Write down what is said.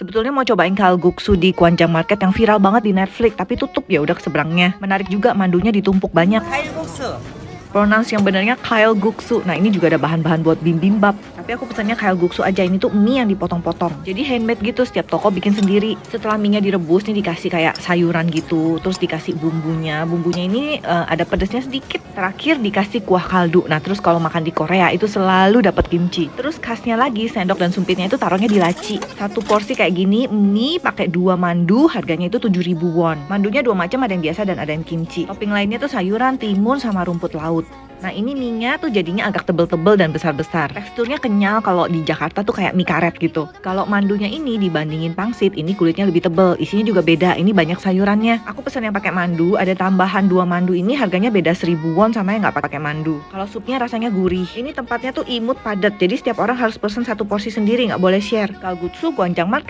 Sebetulnya mau cobain kalguksu di Gwangjang Market yang viral banget di Netflix, tapi tutup ya udah keseberangnya. Menarik juga, mandunya ditumpuk banyak. Pronounce yang benarnya kalguksu. Nah ini juga ada bahan-bahan buat bibimbap. Tapi aku pesannya kalguksu aja. Ini tuh mie yang dipotong-potong. Jadi handmade gitu, setiap toko bikin sendiri. Setelah mie-nya direbus nih dikasih kayak sayuran gitu. Terus dikasih bumbunya. Bumbunya ini ada pedasnya sedikit. Terakhir dikasih kuah kaldu. Nah terus kalau makan di Korea itu selalu dapat kimchi. Terus khasnya lagi sendok dan sumpitnya itu taruhnya di laci. Satu porsi kayak gini mie pakai 2 mandu, harganya itu 7.000 won. Mandunya 2 macam, ada yang biasa dan ada yang kimchi. Topping lainnya tuh sayuran, timun sama rumput laut. Nah ini mie-nya tuh jadinya agak tebel-tebel dan besar-besar. Teksturnya kenyal, kalau di Jakarta tuh kayak mie karet gitu. Kalau mandunya ini dibandingin pangsit, ini kulitnya lebih tebel. Isinya juga beda, ini banyak sayurannya. Aku pesan yang pakai mandu, ada tambahan 2 mandu ini harganya beda 1.000 won sama yang nggak pakai mandu. Kalau supnya rasanya gurih. Ini tempatnya tuh imut padat, jadi setiap orang harus pesen satu porsi sendiri, nggak boleh share. Kalguksu Gwangjang Market.